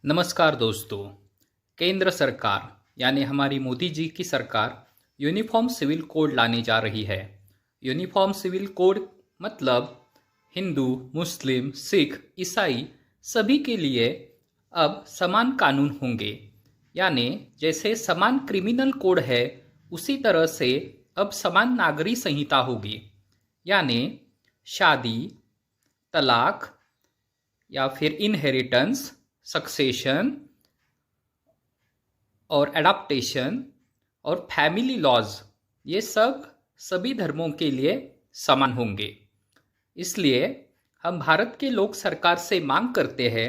नमस्कार दोस्तों। केंद्र सरकार यानी हमारी मोदी जी की सरकार यूनिफॉर्म सिविल कोड लाने जा रही है। यूनिफॉर्म सिविल कोड मतलब हिंदू, मुस्लिम, सिख, ईसाई सभी के लिए अब समान कानून होंगे। यानी जैसे समान क्रिमिनल कोड है उसी तरह से अब समान नागरिक संहिता होगी। यानी शादी, तलाक या फिर इनहेरिटेंस, सक्सेशन और एडाप्टेशन और फैमिली लॉज ये सभी धर्मों के लिए समान होंगे। इसलिए हम भारत के लोग सरकार से मांग करते हैं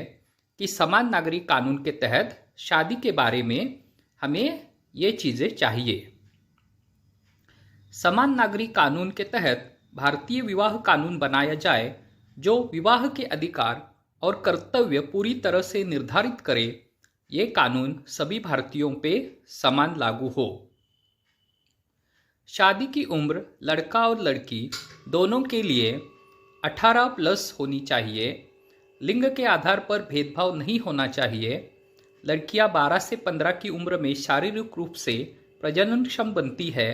कि समान नागरिक कानून के तहत शादी के बारे में हमें ये चीज़ें चाहिए। समान नागरिक कानून के तहत भारतीय विवाह कानून बनाया जाए जो विवाह के अधिकार और कर्तव्य पूरी तरह से निर्धारित करे। ये कानून सभी भारतीयों पे समान लागू हो। शादी की उम्र लड़का और लड़की दोनों के लिए 18+ होनी चाहिए। लिंग के आधार पर भेदभाव नहीं होना चाहिए। लड़कियां 12 से 15 की उम्र में शारीरिक रूप से प्रजननक्षम बनती है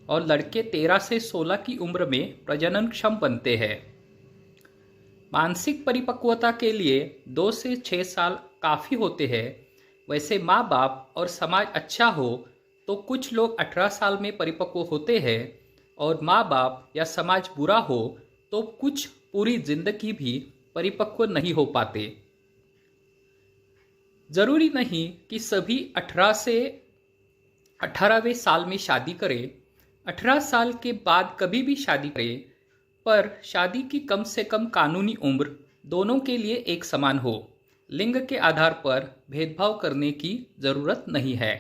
और लड़के 13 से 16 की उम्र में प्रजननक्षम बनते हैं। मानसिक परिपक्वता के लिए 2 से 6 साल काफ़ी होते हैं। वैसे माँ बाप और समाज अच्छा हो तो कुछ लोग 18 साल में परिपक्व होते हैं और माँ बाप या समाज बुरा हो तो कुछ पूरी जिंदगी भी परिपक्व नहीं हो पाते। जरूरी नहीं कि सभी 18 से 18वें साल में शादी करें। 18 साल के बाद कभी भी शादी करें, पर शादी की कम से कम कानूनी उम्र दोनों के लिए एक समान हो। लिंग के आधार पर भेदभाव करने की जरूरत नहीं है।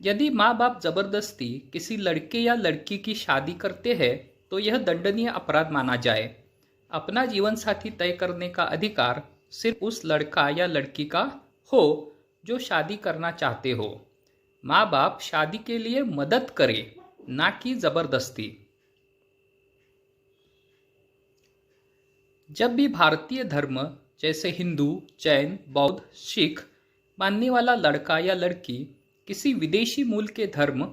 यदि माँ बाप जबरदस्ती किसी लड़के या लड़की की शादी करते हैं तो यह दंडनीय अपराध माना जाए। अपना जीवन साथी तय करने का अधिकार सिर्फ उस लड़का या लड़की का हो जो शादी करना चाहते हो। माँ बाप शादी के लिए मदद करे, ना कि जबरदस्ती। जब भी भारतीय धर्म जैसे हिंदू, जैन, बौद्ध, सिख मानने वाला लड़का या लड़की किसी विदेशी मूल के धर्म,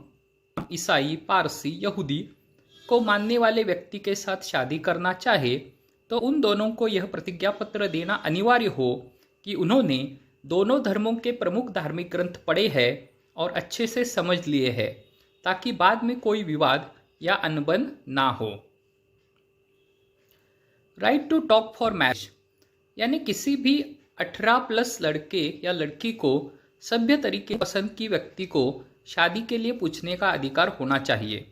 ईसाई, पारसी, यहूदी को मानने वाले व्यक्ति के साथ शादी करना चाहे तो उन दोनों को यह प्रतिज्ञा पत्र देना अनिवार्य हो कि उन्होंने दोनों धर्मों के प्रमुख धार्मिक ग्रंथ पढ़े हैं और अच्छे से समझ लिए हैं, ताकि बाद में कोई विवाद या अनबन ना हो। Right to talk for marriage यानी किसी भी 18+ लड़के या लड़की को सभ्य तरीके पसंद की व्यक्ति को शादी के लिए पूछने का अधिकार होना चाहिए।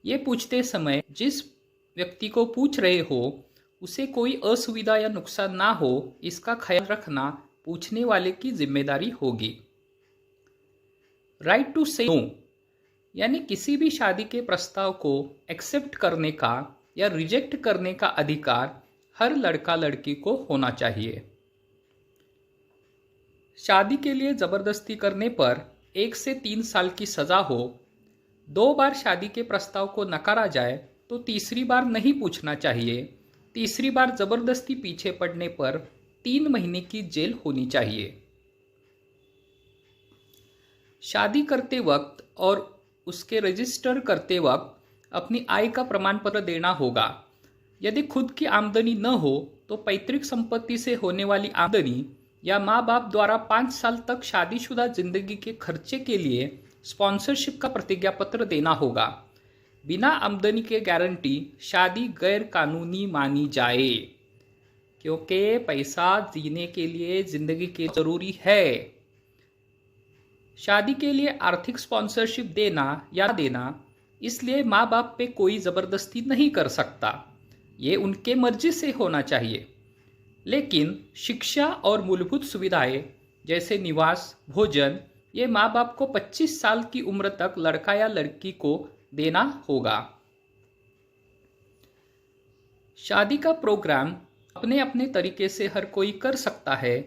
ये पूछते समय जिस व्यक्ति को पूछ रहे हो उसे कोई असुविधा या नुकसान ना हो, इसका ख्याल रखना पूछने वाले की जिम्मेदारी होगी। राइट टू से नो यानी किसी भी शादी के प्रस्ताव को एक्सेप्ट करने का या रिजेक्ट करने का अधिकार हर लड़का लड़की को होना चाहिए। शादी के लिए जबरदस्ती करने पर 1 से 3 साल की सजा हो। 2 बार शादी के प्रस्ताव को नकारा जाए तो तीसरी बार नहीं पूछना चाहिए। तीसरी बार जबरदस्ती पीछे पड़ने पर 3 महीने की जेल होनी चाहिए। शादी करते वक्त और उसके रजिस्टर करते वक्त अपनी आय का प्रमाण पत्र देना होगा। यदि खुद की आमदनी न हो तो पैतृक संपत्ति से होने वाली आमदनी या माँ बाप द्वारा 5 साल तक शादीशुदा जिंदगी के खर्चे के लिए स्पॉन्सरशिप का प्रतिज्ञा पत्र देना होगा। बिना आमदनी के गारंटी शादी गैर कानूनी मानी जाए, क्योंकि पैसा जीने के लिए जिंदगी के जरूरी है। शादी के लिए आर्थिक स्पॉन्सरशिप देना या देना, इसलिए माँ बाप पे कोई जबरदस्ती नहीं कर सकता। ये उनके मर्जी से होना चाहिए। लेकिन शिक्षा और मूलभूत सुविधाएं जैसे निवास, भोजन ये माँ बाप को 25 साल की उम्र तक लड़का या लड़की को देना होगा। शादी का प्रोग्राम अपने अपने तरीके से हर कोई कर सकता है।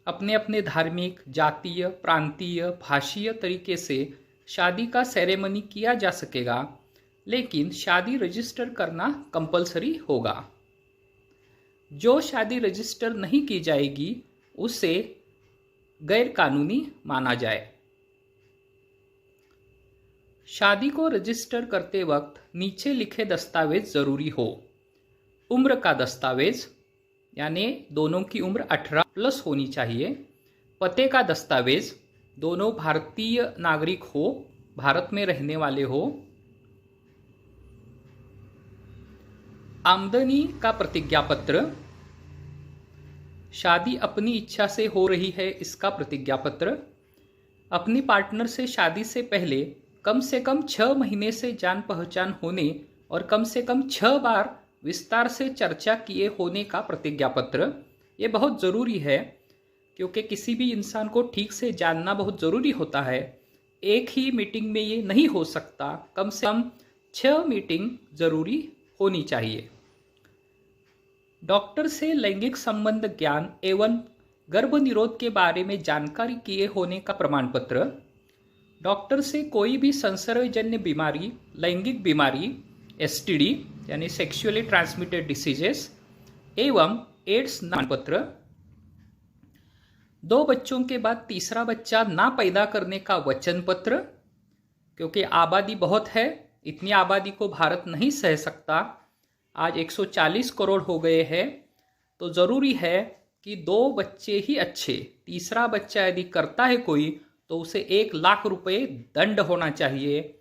अपने अपने धार्मिक, जातीय, प्रांतीय, भाषीय तरीके से शादी का सेरेमनी किया जा सकेगा, लेकिन शादी रजिस्टर करना कंपलसरी होगा। जो शादी रजिस्टर नहीं की जाएगी उसे गैरकानूनी माना जाए। शादी को रजिस्टर करते वक्त नीचे लिखे दस्तावेज जरूरी हो। उम्र का दस्तावेज, यानी दोनों की उम्र 18+ होनी चाहिए। पते का दस्तावेज, दोनों भारतीय नागरिक हो, भारत में रहने वाले हो। आमदनी का प्रतिज्ञापत्र, शादी अपनी इच्छा से हो रही है इसका प्रतिज्ञापत्र। अपनी पार्टनर से शादी से पहले कम से कम 6 महीने से जान पहचान होने और कम से कम 6 बार विस्तार से चर्चा किए होने का प्रतिज्ञापत्र। ये बहुत ज़रूरी है क्योंकि किसी भी इंसान को ठीक से जानना बहुत ज़रूरी होता है। एक ही मीटिंग में ये नहीं हो सकता, कम से कम 6 मीटिंग ज़रूरी होनी चाहिए। डॉक्टर से लैंगिक संबंध ज्ञान एवं गर्भ निरोध के बारे में जानकारी किए होने का प्रमाण पत्र। डॉक्टर से कोई भी संसर्गजन्य बीमारी, लैंगिक बीमारी, STD यानी सेक्सुअली ट्रांसमिटेड डिसीजेस एवं एड्स प्रमाण पत्र। 2 बच्चों के बाद तीसरा बच्चा ना पैदा करने का वचन पत्र, क्योंकि आबादी बहुत है, इतनी आबादी को भारत नहीं सह सकता। आज 140 करोड़ हो गए हैं, तो ज़रूरी है कि 2 बच्चे ही अच्छे। तीसरा बच्चा यदि करता है कोई तो उसे 1 लाख रुपए दंड होना चाहिए,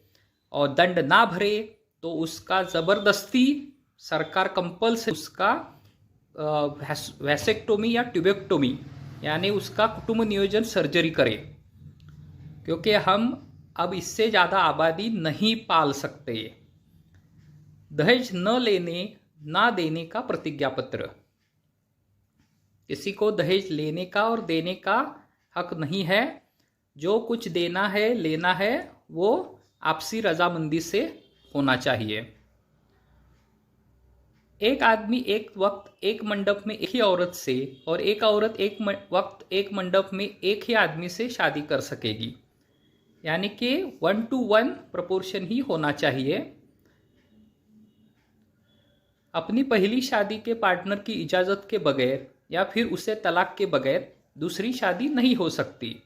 और दंड ना भरे तो उसका ज़बरदस्ती सरकार कंपल्सरी उसका वैसेक्टोमी या ट्यूबेक्टोमी यानी उसका कुटुंब नियोजन सर्जरी करे, क्योंकि हम अब इससे ज़्यादा आबादी नहीं पाल सकते। दहेज न लेने ना देने का प्रतिज्ञापत्र, किसी को दहेज लेने का और देने का हक नहीं है। जो कुछ देना है लेना है वो आपसी रजामंदी से होना चाहिए। एक आदमी एक वक्त एक मंडप में एक ही औरत से और एक औरत एक वक्त एक मंडप में एक ही आदमी से शादी कर सकेगी, यानी कि 1:1 प्रोपोर्शन ही होना चाहिए। अपनी पहली शादी के पार्टनर की इजाज़त के बगैर या फिर उसे तलाक के बगैर दूसरी शादी नहीं हो सकती।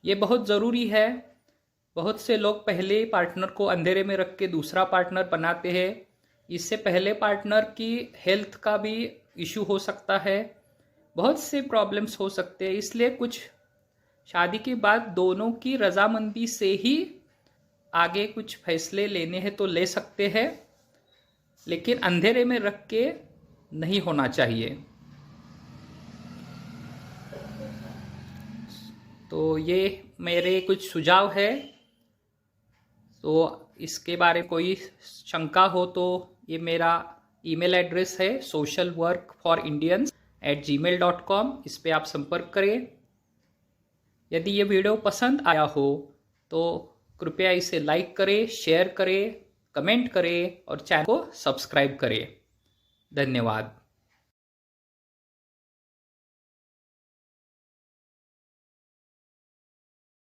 ये बहुत ज़रूरी है। बहुत से लोग पहले पार्टनर को अंधेरे में रख के दूसरा पार्टनर बनाते हैं। इससे पहले पार्टनर की हेल्थ का भी इशू हो सकता है, बहुत से प्रॉब्लम्स हो सकते हैं। इसलिए कुछ शादी के बाद दोनों की रजामंदी से ही आगे कुछ फैसले लेने हैं तो ले सकते हैं, लेकिन अंधेरे में रख के नहीं होना चाहिए। तो ये मेरे कुछ सुझाव है। तो इसके बारे में कोई शंका हो तो ये मेरा ईमेल एड्रेस है socialworkforindians@gmail.com। इस पे आप संपर्क करें। यदि ये वीडियो पसंद आया हो तो कृपया इसे लाइक करें, शेयर करें, कमेंट करें और चैनल को सब्सक्राइब करें। धन्यवाद।